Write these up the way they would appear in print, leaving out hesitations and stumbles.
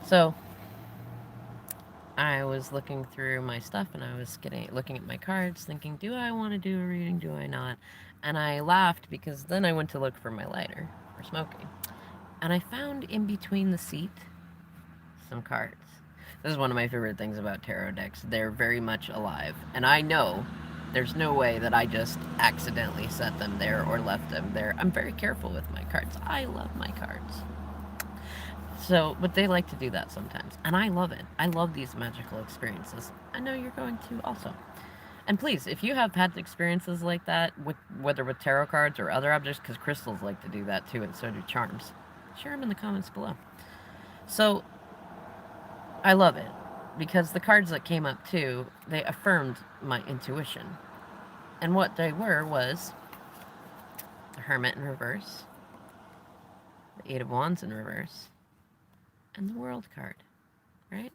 So I was looking through my stuff and I was looking at my cards, thinking, do I want to do a reading? Do I not? And I laughed because then I went to look for my lighter for smoking. And I found in between the seat some cards. This is one of my favorite things about tarot decks. They're very much alive. And I know there's no way that I just accidentally set them there or left them there. I'm very careful with my cards. I love my cards. So, but they like to do that sometimes. And I love it. I love these magical experiences. I know you're going to also. And please, if you have had experiences like that, with whether with tarot cards or other objects, because crystals like to do that too, and so do charms, share them in the comments below. So, I love it because the cards that came up too, they affirmed my intuition. And what they were was the Hermit in reverse, the Eight of Wands in reverse, and the World card, right?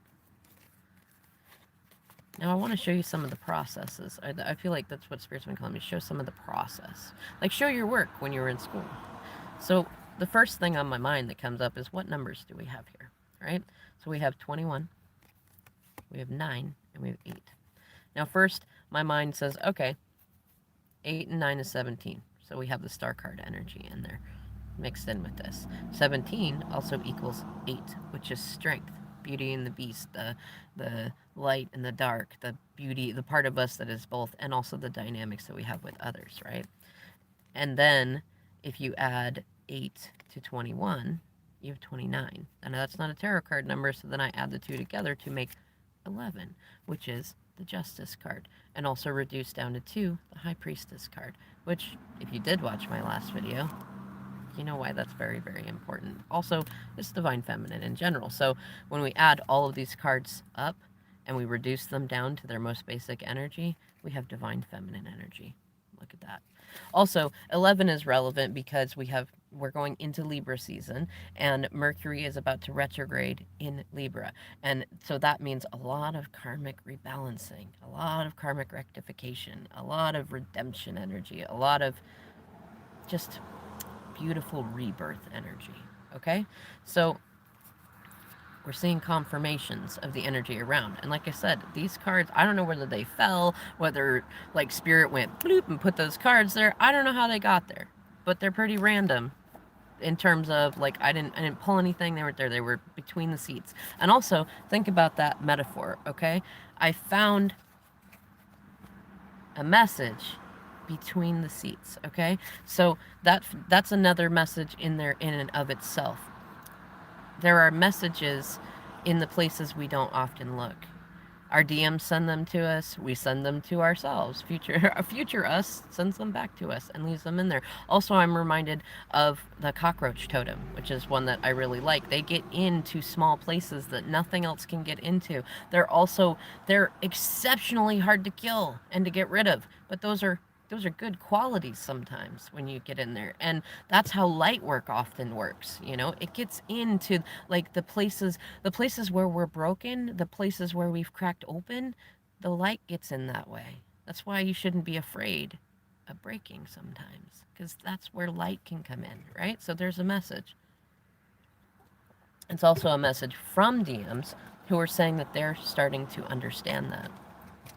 Now I want to show you some of the processes. I feel like that's what Spirit's been calling me, show some of the process. Like show your work when you were in school. So the first thing on my mind that comes up is what numbers do we have here, right? So we have 21, we have 9, and we have 8. Now first, my mind says, okay, 8 and 9 is 17. So we have the star card energy in there mixed in with this. 17 also equals 8, which is strength, beauty and the beast, the light and the dark, the beauty, the part of us that is both, and also the dynamics that we have with others, right? And then if you add 8 to 21, you have 29. And that's not a tarot card number, so then I add the two together to make 11, which is the Justice card, and also reduced down to 2, the High Priestess card, which, if you did watch my last video, you know why that's very, very important. Also, it's Divine Feminine in general. So when we add all of these cards up and we reduce them down to their most basic energy, we have Divine Feminine energy. Look at that. Also, 11 is relevant because we're going into Libra season and Mercury is about to retrograde in Libra. And so that means a lot of karmic rebalancing, a lot of karmic rectification, a lot of redemption energy, a lot of just beautiful rebirth energy. Okay? So we're seeing confirmations of the energy around. And like I said, these cards, I don't know whether they fell, whether like Spirit went bloop and put those cards there. I don't know how they got there. But they're pretty random in terms of like I didn't pull anything. They weren't there. They were between the seats. And also think about that metaphor, okay? I found a message between the seats, okay? So that's another message in there in and of itself. There are messages in the places we don't often look. Our DMs send them to us. We send them to ourselves. Future us sends them back to us and leaves them in there. Also, I'm reminded of the cockroach totem, which is one that I really like. They get into small places that nothing else can get into. They're exceptionally hard to kill and to get rid of. But those are good qualities sometimes when you get in there, and that's how light work often works. It gets into like the places where we're broken, the places where we've cracked open. The light gets in that way. That's why you shouldn't be afraid of breaking sometimes, because that's where light can come in, right? So there's a message. It's also a message from DMs who are saying that they're starting to understand that.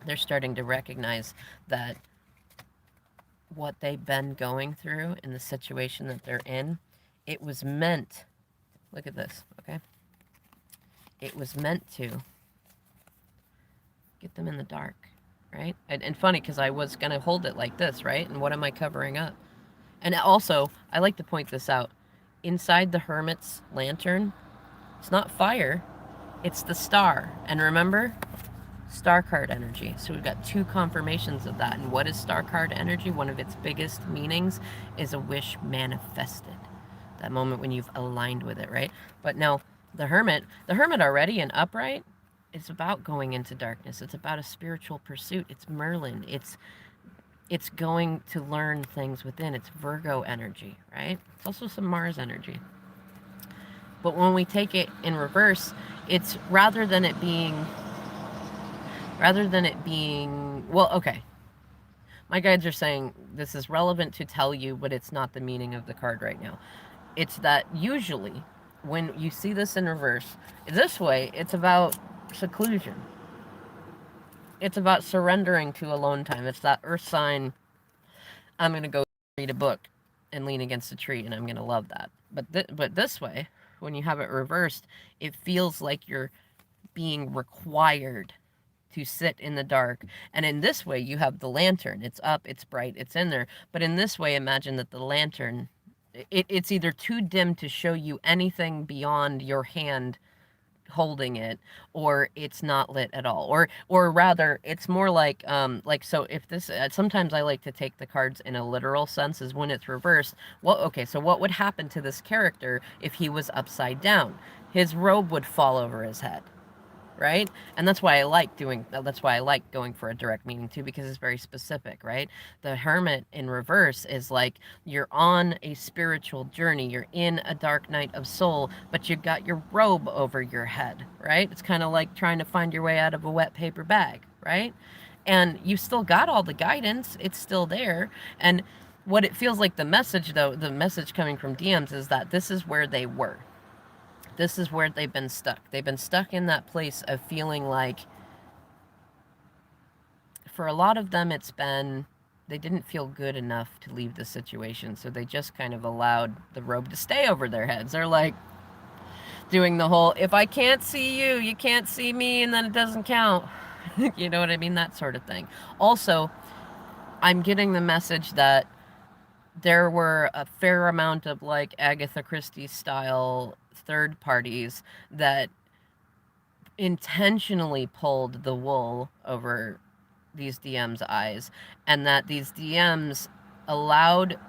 They're starting to recognize that what they've been going through in the situation that they're in, it was meant, look at this, okay? It was meant to get them in the dark, right? And funny, because I was going to hold it like this, right? And what am I covering up? And also, I like to point this out. Inside the Hermit's lantern, it's not fire, it's the star. And remember, star card energy. So we've got two confirmations of that. And what is star card energy? One of its biggest meanings is a wish manifested. That moment when you've aligned with it, right? But now the hermit already in upright, it's about going into darkness. It's about a spiritual pursuit. It's Merlin. It's going to learn things within. It's Virgo energy, right? It's also some Mars energy. But when we take it in reverse, it's rather than it being, well, okay. My guides are saying this is relevant to tell you, but it's not the meaning of the card right now. It's that usually when you see this in reverse, this way, it's about seclusion. It's about surrendering to alone time. It's that earth sign, I'm going to go read a book and lean against a tree, and I'm going to love that. But this way, when you have it reversed, it feels like you're being required to sit in the dark. And in this way, you have the lantern. It's up, it's bright, it's in there. But in this way, imagine that the lantern, it's either too dim to show you anything beyond your hand holding it, or it's not lit at all, or rather it's more like, so if this, sometimes I like to take the cards in a literal sense, is when it's reversed. Well, okay, so what would happen to this character if he was upside down? His robe would fall over his head, right? And that's why I like going for a direct meaning too, because it's very specific, right? The hermit in reverse is like you're on a spiritual journey, you're in a dark night of soul, but you got your robe over your head, right? It's kind of like trying to find your way out of a wet paper bag, right? And you still got all the guidance, it's still there. And what it feels like, the message though, the message coming from DMs is that this is where they were. This is where they've been stuck. They've been stuck in that place of feeling like, for a lot of them, it's been, they didn't feel good enough to leave the situation. So they just kind of allowed the robe to stay over their heads. They're like doing the whole, if I can't see you, you can't see me, and then it doesn't count. You know what I mean? That sort of thing. Also, I'm getting the message that there were a fair amount of like Agatha Christie style third parties that intentionally pulled the wool over these DMs' eyes, and that these DMs allowed,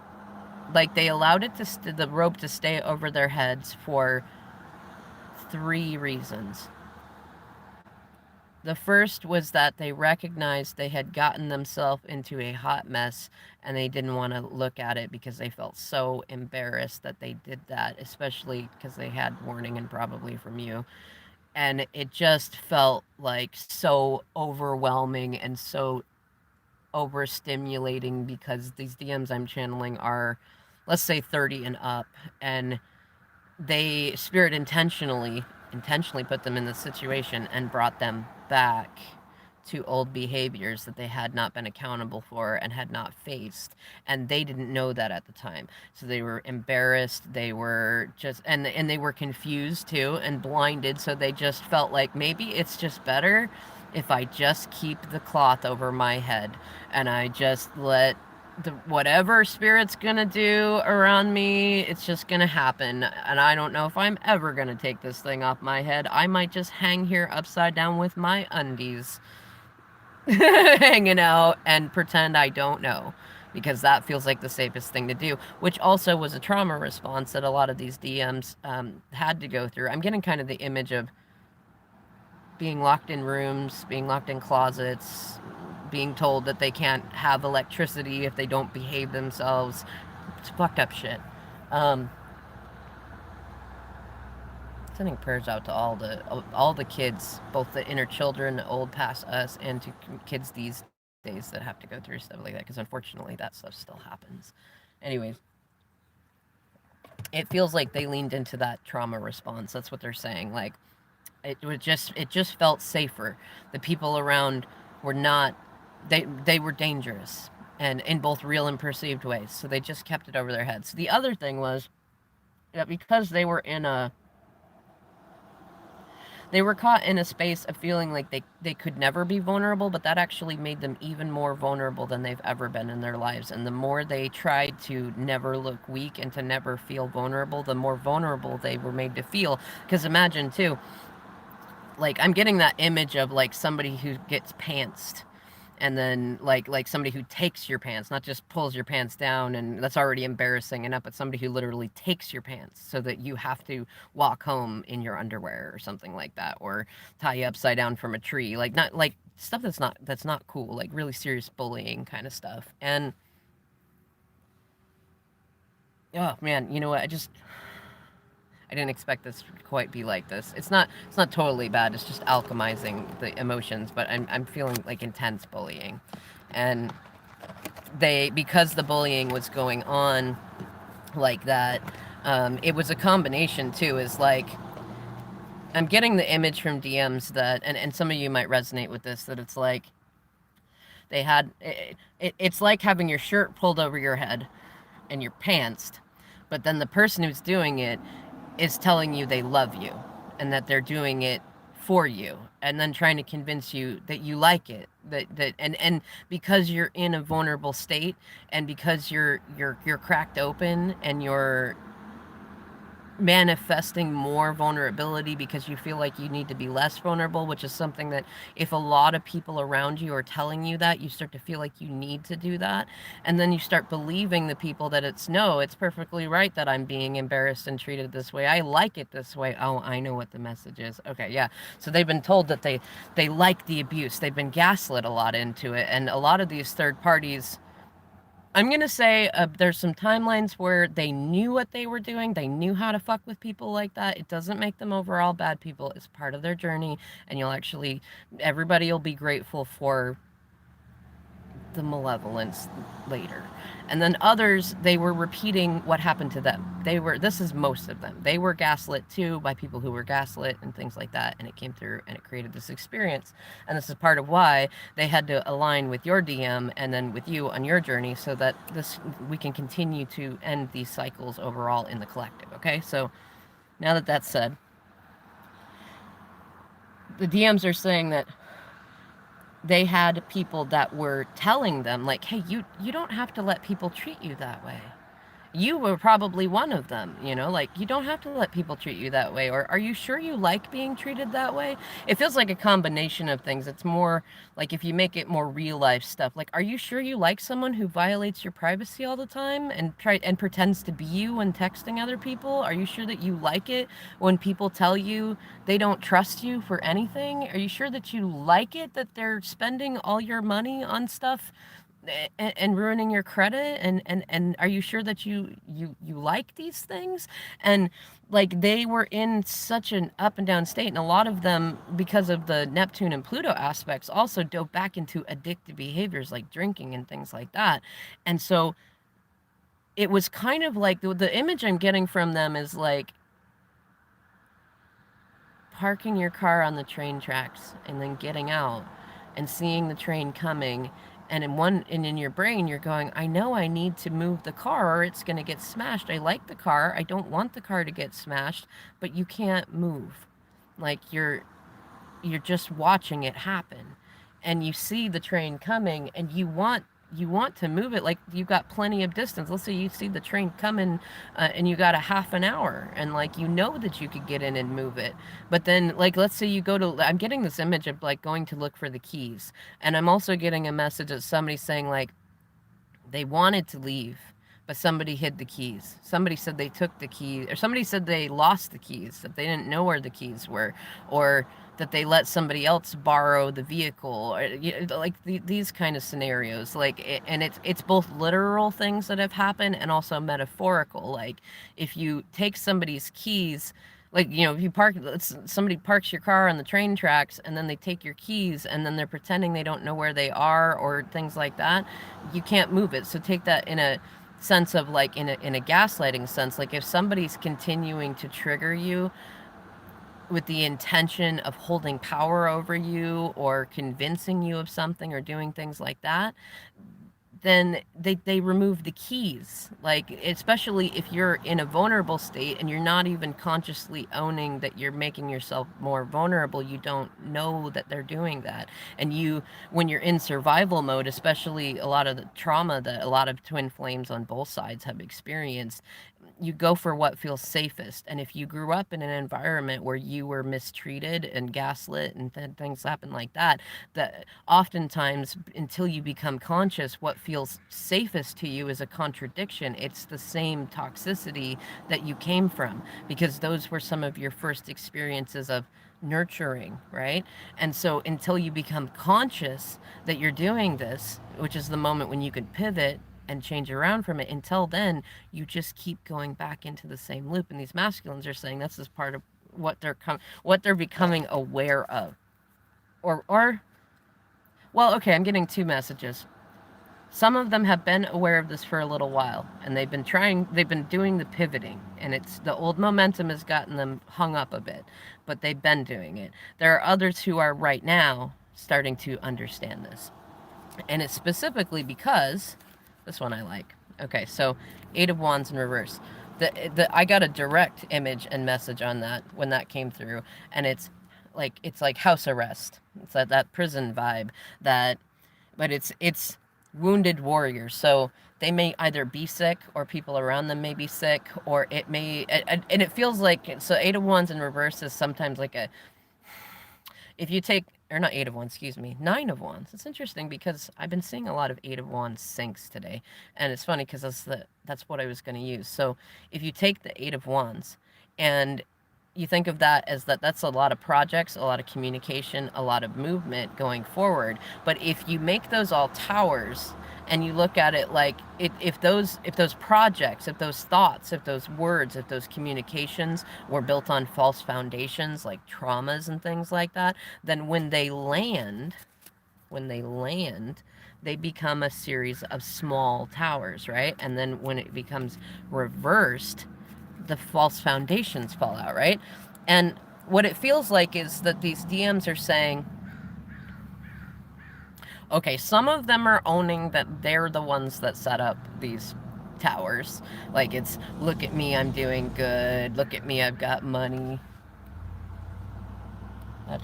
like, they allowed it to the rope to stay over their heads for 3 reasons. The first was that they recognized they had gotten themselves into a hot mess, and they didn't want to look at it because they felt so embarrassed that they did that, especially because they had warning, and probably from you. And it just felt like so overwhelming and so overstimulating, because these DMs I'm channeling are, let's say, 30 and up, and they, spirit intentionally put them in the situation and brought them back to old behaviors that they had not been accountable for and had not faced, and they didn't know that at the time. So they were embarrassed, they were just, and they were confused too and blinded, so they just felt like, maybe it's just better if I just keep the cloth over my head and I just let whatever spirit's gonna do around me, it's just gonna happen. And I don't know if I'm ever gonna take this thing off my head. I might just hang here upside down with my undies hanging out and pretend I don't know, because that feels like the safest thing to do, which also was a trauma response that a lot of these DMs had to go through. I'm getting kind of the image of being locked in rooms, being locked in closets, being told that they can't have electricity if they don't behave themselves. It's fucked up shit. Sending prayers out to all the kids, both the inner children, old past us, and to kids these days that have to go through stuff like that, because unfortunately that stuff still happens. Anyways, it feels like they leaned into that trauma response. That's what they're saying. Like, it just felt safer. The people around were not, they were dangerous, and in both real and perceived ways. So they just kept it over their heads. The other thing was that because they were caught in a space of feeling like they could never be vulnerable, but that actually made them even more vulnerable than they've ever been in their lives. And the more they tried to never look weak and to never feel vulnerable, the more vulnerable they were made to feel. Because imagine too, like, I'm getting that image of like somebody who gets pantsed, and then like somebody who takes your pants, not just pulls your pants down, and that's already embarrassing enough, but somebody who literally takes your pants so that you have to walk home in your underwear or something like that, or tie you upside down from a tree, like, not like stuff that's not cool, like really serious bullying kind of stuff. And oh man, you know what, I didn't expect this to quite be like this. It's not totally bad. It's just alchemizing the emotions, but I'm feeling like intense bullying. And because the bullying was going on like that, It was a combination too, is like, I'm getting the image from DMs that, and some of you might resonate with this, that it's like they had, it's like having your shirt pulled over your head and you're pantsed, but then the person who's doing it is telling you they love you and that they're doing it for you, and then trying to convince you that you like it, and because you're in a vulnerable state, and because you're cracked open, and you're manifesting more vulnerability because you feel like you need to be less vulnerable, which is something that, if a lot of people around you are telling you that, you start to feel like you need to do that. And then you start believing the people that it's, no, it's perfectly right that I'm being embarrassed and treated this way. I like it this way. Oh, I know what the message is. Okay, yeah. So they've been told that they like the abuse. They've been gaslit a lot into it. And a lot of these third parties, I'm going to say there's some timelines where they knew what they were doing. They knew how to fuck with people like that. It doesn't make them overall bad people. It's part of their journey. And everybody will be grateful for the malevolence later. And then others, they were repeating what happened to them. This is most of them. They were gaslit too by people who were gaslit and things like that. And it came through and it created this experience. And this is part of why they had to align with your DM and then with you on your journey, so that we can continue to end these cycles overall in the collective. Okay. So now that that's said, the DMs are saying that they had people that were telling them, like, hey, you don't have to let people treat you that way. You were probably one of them, like, you don't have to let people treat you that way. Or, are you sure you like being treated that way? It feels like a combination of things. It's more like, if you make it more real life stuff, like, are you sure you like someone who violates your privacy all the time and pretends to be you when texting other people? Are you sure that you like it when people tell you they don't trust you for anything? Are you sure that you like it that they're spending all your money on stuff and ruining your credit? And are you sure that you like these things? And like, they were in such an up and down state, and a lot of them, because of the Neptune and Pluto aspects, also dove back into addictive behaviors like drinking and things like that. And so it was kind of like, the image I'm getting from them is like parking your car on the train tracks and then getting out and seeing the train coming, and in your brain you're going, I know I need to move the car or it's going to get smashed. I like the car. I don't want the car to get smashed, but you can't move. Like, you're just watching it happen, and you see the train coming, and you want to move it. Like, you've got plenty of distance. Let's say you see the train coming, and you got a half an hour, and like, that you could get in and move it. But then, like, let's say I'm getting this image of like going to look for the keys, and I'm also getting a message of somebody saying, like, they wanted to leave, but somebody hid the keys. Somebody said they took the keys, or somebody said they lost the keys, that they didn't know where the keys were, or that they let somebody else borrow the vehicle, or like these kind of scenarios. Like, and it's both literal things that have happened and also metaphorical. Like, if you take somebody's keys, like, if somebody parks your car on the train tracks and then they take your keys and then they're pretending they don't know where they are or things like that, you can't move it. So take that in a sense of, like, in a gaslighting sense. Like, if somebody's continuing to trigger you with the intention of holding power over you or convincing you of something or doing things like that, then they remove the keys. Like, especially if you're in a vulnerable state and you're not even consciously owning that you're making yourself more vulnerable, you don't know that they're doing that. And when you're in survival mode, especially a lot of the trauma that a lot of twin flames on both sides have experienced, you go for what feels safest. And if you grew up in an environment where you were mistreated and gaslit and things happen like that, that oftentimes, until you become conscious, what feels safest to you is a contradiction. It's the same toxicity that you came from, because those were some of your first experiences of nurturing, right? And so until you become conscious that you're doing this, which is the moment when you can pivot and change around from it, until then, you just keep going back into the same loop. And these masculines are saying this is part of what they're becoming aware of. Or well, okay, I'm getting two messages. Some of them have been aware of this for a little while, and they've been doing the pivoting, and it's the old momentum has gotten them hung up a bit, but they've been doing it. There are others who are right now starting to understand this. And it's specifically because this one I like. Okay, so Eight of Wands in reverse. I got a direct image and message on that when that came through, and it's like house arrest. It's that prison vibe that, but it's wounded warriors. So they may either be sick or people around them may be sick, or it may and it feels like, so Eight of Wands in reverse is sometimes like a, if you take, or not Eight of Wands, excuse me, Nine of Wands. It's interesting because I've been seeing a lot of Eight of Wands syncs today, and it's funny because that's what I was going to use. So if you take the Eight of Wands and you think of that as that's a lot of projects, a lot of communication, a lot of movement going forward. But if you make those all towers and you look at it like if those projects, if those thoughts, if those words, if those communications were built on false foundations like traumas and things like that, then when they land, they become a series of small towers, right? And then when it becomes reversed, the false foundations fall out, right? And what it feels like is that these DMs are saying, okay, some of them are owning that they're the ones that set up these towers. Like, it's, look at me, I'm doing good. Look at me, I've got money. That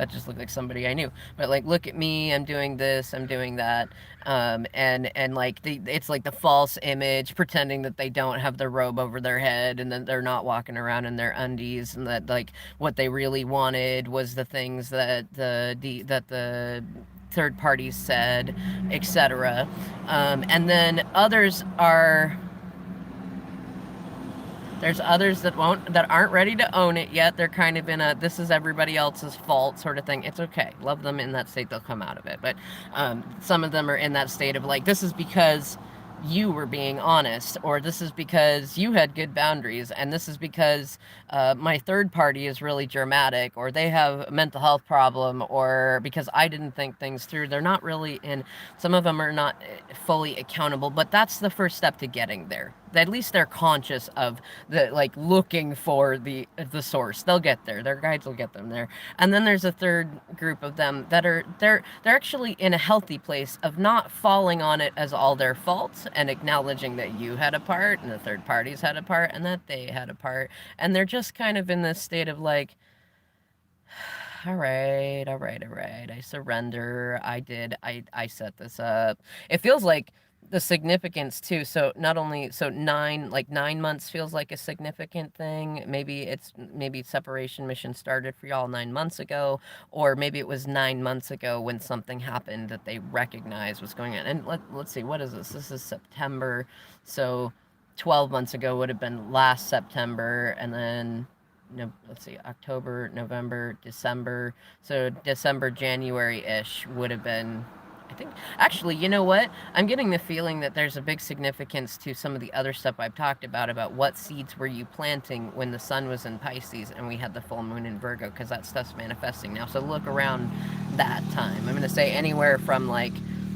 just looked like somebody I knew. But like, look at me, I'm doing this, I'm doing that. And like it's like the false image, pretending that they don't have their robe over their head and that they're not walking around in their undies, and that like what they really wanted was the things that the third parties said, etc. And then others are, there's others that aren't ready to own it yet. They're kind of in a, this is everybody else's fault sort of thing. It's okay. Love them in that state. They'll come out of it. But some of them are in that state of like, this is because you were being honest, or this is because you had good boundaries, and this is because my third party is really dramatic, or they have a mental health problem, or because I didn't think things through. They're not really in, some of them are not fully accountable, but that's the first step to getting there. At least they're conscious of the, like, looking for the source. They'll get there. Their guides will get them there. And then there's a third group of them that are, they're actually in a healthy place of not falling on it as all their fault, and acknowledging that you had a part and the third parties had a part and that they had a part. And they're just kind of in this state of like, all right, I surrender. I set this up. It feels like the significance too. So not only, so 9 months feels like a significant thing. Maybe separation mission started for y'all 9 months ago, or maybe it was 9 months ago when something happened that they recognized was going on. And let's see, what is this? This is September. So 12 months ago would have been last September, and then, no, let's see, October, November, December. So December, January-ish would have been, I think. Actually, you know what? I'm getting the feeling that there's a big significance to some of the other stuff I've talked about what seeds were you planting when the sun was in Pisces and we had the full moon in Virgo, because that stuff's manifesting now. So look around that time. I'm going to say anywhere from like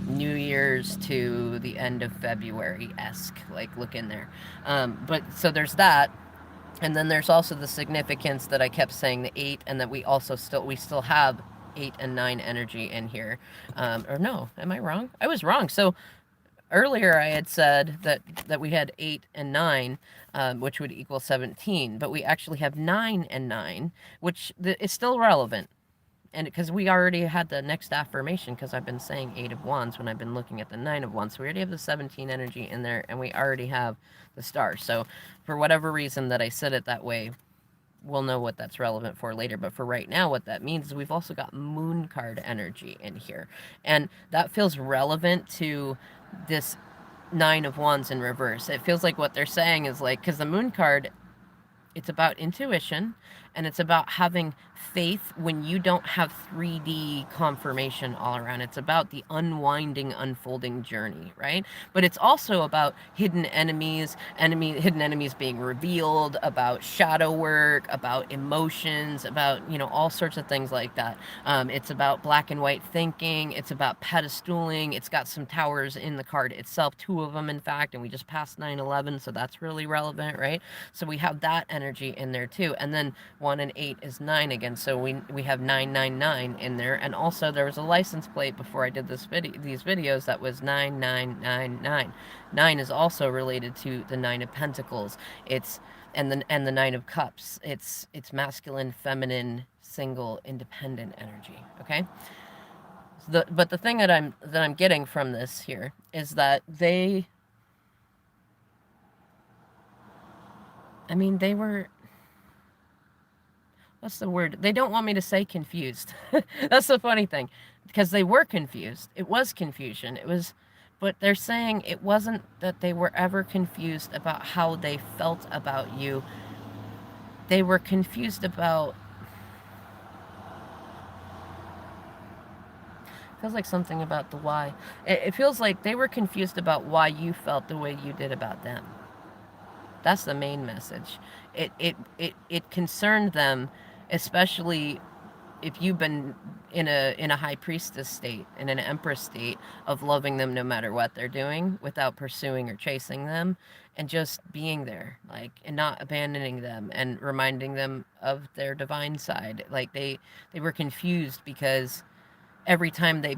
New Year's to the end of February-esque. Like, look in there. But so there's that. And then there's also the significance that I kept saying, the 8, and that we still have 8 and 9 energy in here. Or no, am I wrong? I was wrong. So earlier I had said that we had 8 and 9, which would equal 17, but we actually have 9 and 9, which is still relevant. And because we already had the next affirmation, because I've been saying 8 of Wands when I've been looking at the 9 of Wands. So we already have the 17 energy in there, and we already have the star. So for whatever reason that I said it that way, we'll know what that's relevant for later. But for right now, what that means is we've also got moon card energy in here. And that feels relevant to this 9 of Wands in reverse. It feels like what they're saying is like, because the moon card, it's about intuition, And it's about having faith when you don't have 3D confirmation all around. It's about the unwinding, unfolding journey, right? But it's also about hidden enemies being revealed, about shadow work, about emotions, about, all sorts of things like that. It's about black and white thinking. It's about pedestaling. It's got some towers in the card itself, 2 of them, in fact, and we just passed 9/11, so that's really relevant, right? So we have that energy in there too. And then 1 and 8 is 9 again, so we have 999 in there. And also there was a license plate before I did these videos that was 9999. 9 is also related to the 9 of Pentacles. It's and the 9 of Cups. It's masculine, feminine, single, independent energy. Okay. But the thing that I'm getting from this here is that they were, what's the word? They don't want me to say confused. That's the funny thing, because they were confused. It was confusion. But they're saying it wasn't that they were ever confused about how they felt about you. They were confused about, feels like something about the why. It feels like they were confused about why you felt the way you did about them. That's the main message. It concerned them, especially if you've been in a high priestess state, in an empress state of loving them no matter what they're doing, without pursuing or chasing them, and just being there, like, and not abandoning them and reminding them of their divine side. Like they were confused because every time they,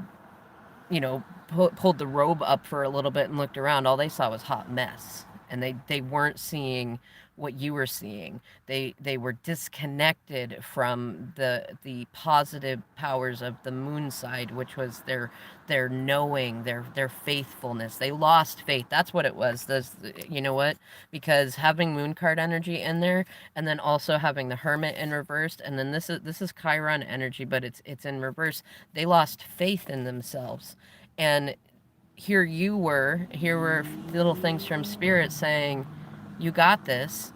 pulled the robe up for a little bit and looked around, all they saw was hot mess, and they weren't seeing what you were seeing. They were disconnected from the positive powers of the moon side, which was their knowing, their faithfulness. They lost faith. That's what it was. You know what? Because having moon card energy in there, and then also having the hermit in reverse, and then this is Chiron energy, but it's in reverse. They lost faith in themselves. And here were little things from spirit saying, you got this.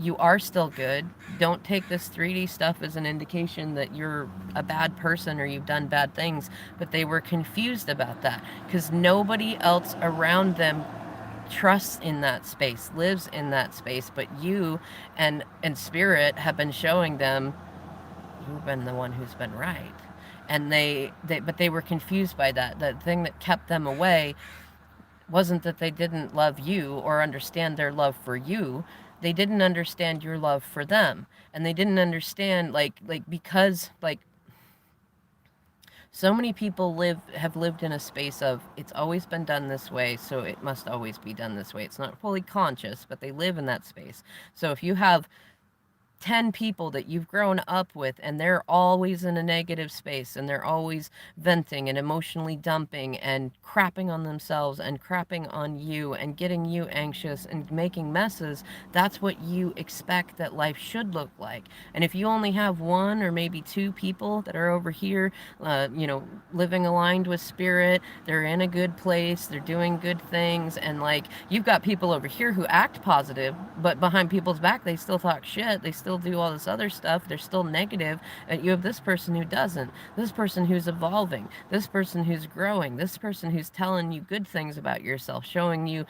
You are still good. Don't take this 3D stuff as an indication that you're a bad person or you've done bad things. But they were confused about that because nobody else around them trusts in that space, lives in that space. But you and spirit have been showing them you've been the one who's been right. And but they were confused by that. The thing that kept them away wasn't that they didn't love you or understand their love for you. They didn't understand your love for them. And they didn't understand, because so many people have lived in a space of, it's always been done this way, so it must always be done this way. It's not fully conscious, but they live in that space. So if you have 10 people that you've grown up with and they're always in a negative space and they're always venting and emotionally dumping and crapping on themselves and crapping on you and getting you anxious and making messes, that's what you expect that life should look like. And if you only have 1 or maybe 2 people that are over here, living aligned with spirit, they're in a good place, they're doing good things, and you've got people over here who act positive, but behind people's back they still talk shit, they still do all this other stuff, they're still negative. And you have this person who doesn't, this person who's evolving, this person who's growing, this person who's telling you good things about yourself, showing you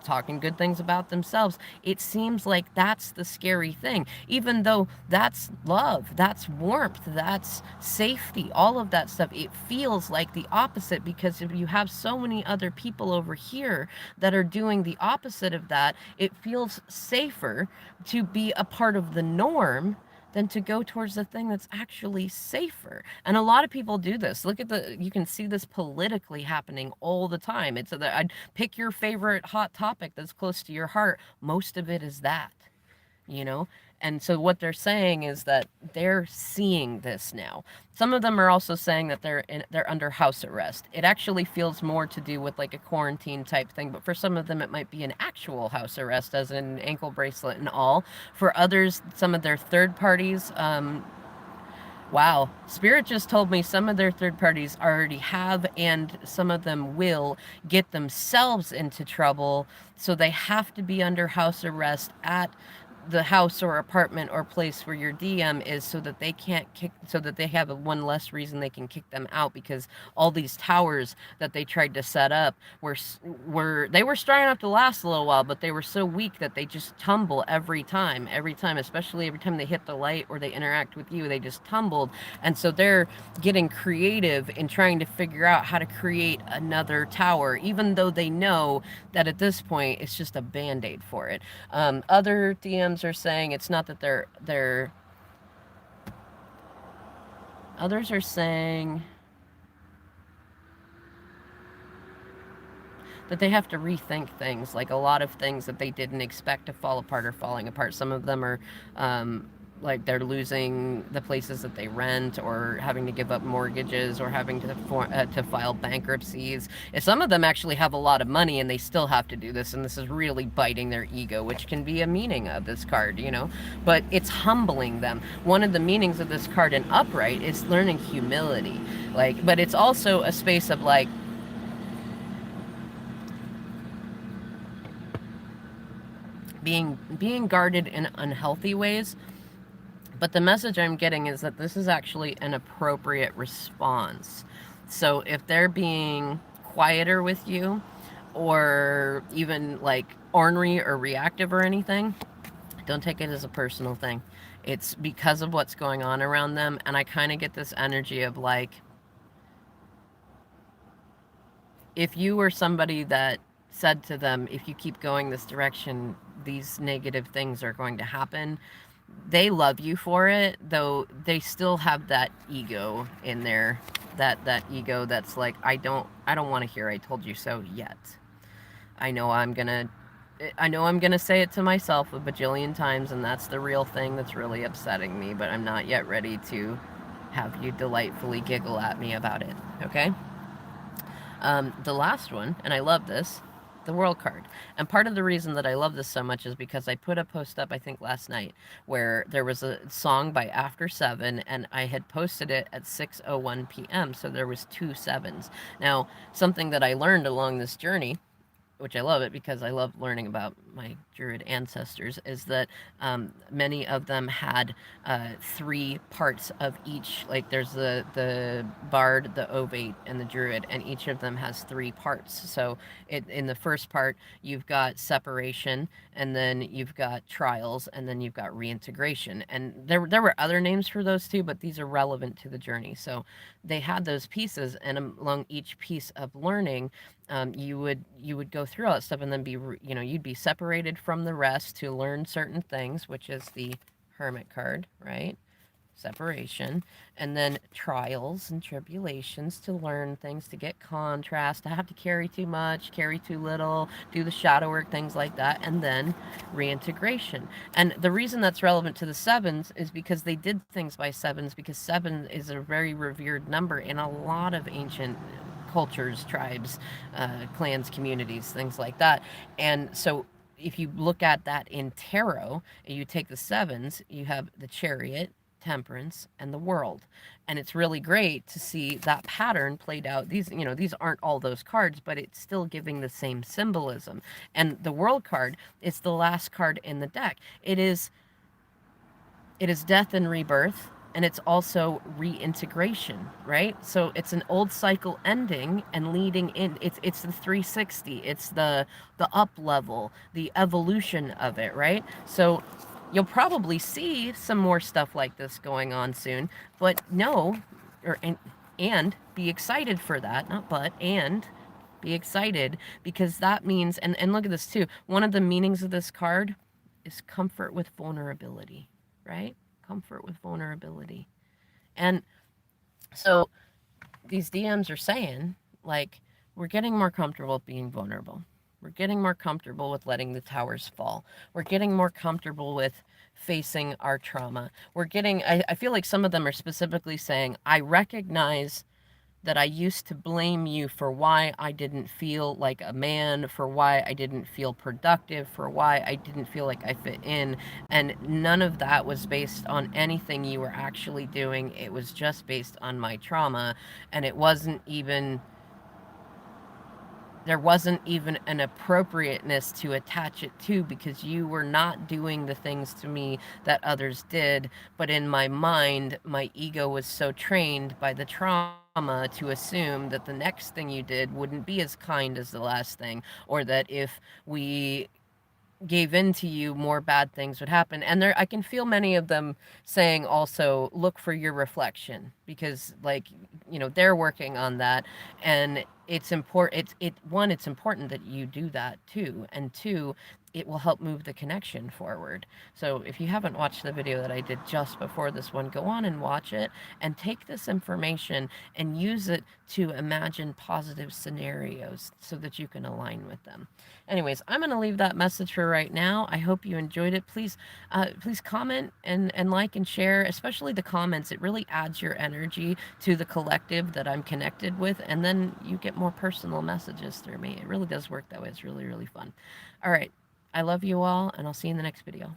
talking good things about themselves. It seems like that's the scary thing, even though that's love, that's warmth, that's safety, all of that stuff. It feels like the opposite, because if you have so many other people over here that are doing the opposite of that, it feels safer to be a part of the norm than to go towards the thing that's actually safer. And a lot of people do this. You can see this politically happening all the time. I'd pick your favorite hot topic that's close to your heart. Most of it is that, you know? And so what they're saying is that they're seeing this now. Some of them are also saying that they're under house arrest. It actually feels more to do with a quarantine type thing, but for some of them it might be an actual house arrest, as in ankle bracelet and all. For others, some of their third parties, wow, Spirit just told me some of their third parties already have, and some of them will get themselves into trouble, so they have to be under house arrest at the house or apartment or place where your DM is, so that they can't kick, so that they have one less reason they can kick them out, because all these towers that they tried to set up were they were strong enough to last a little while, but they were so weak that they just tumble every time, especially every time they hit the light or they interact with you, they just tumbled. And so they're getting creative in trying to figure out how to create another tower, even though they know that at this point it's just a band-aid for it. Other DMs are saying it's not that they're others are saying that they have to rethink things, like a lot of things that they didn't expect to fall apart are falling apart. Some of them are like they're losing the places that they rent, or having to give up mortgages, or having to file bankruptcies. Some of them actually have a lot of money and they still have to do this, and this is really biting their ego, which can be a meaning of this card, you know, but it's humbling them. One of the meanings of this card in upright is learning humility, like, but it's also a space of like being guarded in unhealthy ways. But the message I'm getting is that this is actually an appropriate response. So if they're being quieter with you, or even like ornery or reactive or anything, don't take it as a personal thing. It's because of what's going on around them. And I kind of get this energy of like, if you were somebody that said to them, if you keep going this direction, these negative things are going to happen, they love you for it, though they still have that ego in there, that ego that's like, I don't want to hear I told you so yet. I know I'm gonna say it to myself a bajillion times, and that's the real thing that's really upsetting me, but I'm not yet ready to have you delightfully giggle at me about it, okay? The last one, and I love this, the World card. And part of the reason that I love this so much is because I put a post up, I think last night, where there was a song by After 7, and I had posted it at 6:01 p.m., so there was 2 7s. Now, something that I learned along this journey, which I love it because I love learning about my Druid ancestors, is that many of them had 3 parts of each. Like there's the Bard, the Ovate, and the Druid, and each of them has 3 parts. So in the first part, you've got separation, and then you've got trials, and then you've got reintegration. And there were other names for those too, but these are relevant to the journey. So they had those pieces, and along each piece of learning, you would go through all that stuff, and then you'd be separated from the rest to learn certain things, which is the Hermit card, right? Separation. And then trials and tribulations, to learn things, to get contrast, to have to carry too much, carry too little, do the shadow work, things like that. And then reintegration. And the reason that's relevant to the 7s is because they did things by 7s, because 7 is a very revered number in a lot of ancient cultures, tribes, clans, communities, things like that. And so if you look at that in tarot, and you take the 7s, you have the Chariot, Temperance, and the World. And it's really great to see that pattern played out. These aren't all those cards, but it's still giving the same symbolism. And the World card is the last card in the deck. It is death and rebirth, and it's also reintegration, right? So it's an old cycle ending and leading in. It's the 360. It's the up level, the evolution of it, right? So you'll probably see some more stuff like this going on soon, but and be excited for that, not but, and be excited, because that means, and look at this too, one of the meanings of this card is comfort with vulnerability, right? Comfort with vulnerability. And so these DMs are saying, like, we're getting more comfortable with being vulnerable. We're getting more comfortable with letting the towers fall. We're getting more comfortable with facing our trauma. I feel like some of them are specifically saying, I recognize that I used to blame you for why I didn't feel like a man, for why I didn't feel productive, for why I didn't feel like I fit in. And none of that was based on anything you were actually doing. It was just based on my trauma. And it wasn't even there wasn't even an appropriateness to attach it to, because you were not doing the things to me that others did. But in my mind, my ego was so trained by the trauma to assume that the next thing you did wouldn't be as kind as the last thing, or that if we gave in to you, more bad things would happen. And there, I can feel many of them saying also, look for your reflection, because, like, you know, they're working on that. And it's important, one, it's important that you do that too, and two, it will help move the connection forward. So if you haven't watched the video that I did just before this one, go on and watch it, and take this information and use it to imagine positive scenarios so that you can align with them. Anyways, I'm going to leave that message for right now. I hope you enjoyed it. Please comment and like and share, especially the comments. It really adds your energy to the collective that I'm connected with, and then you get more personal messages through me. It really does work that way. It's really, really fun. All right. I love you all, and I'll see you in the next video.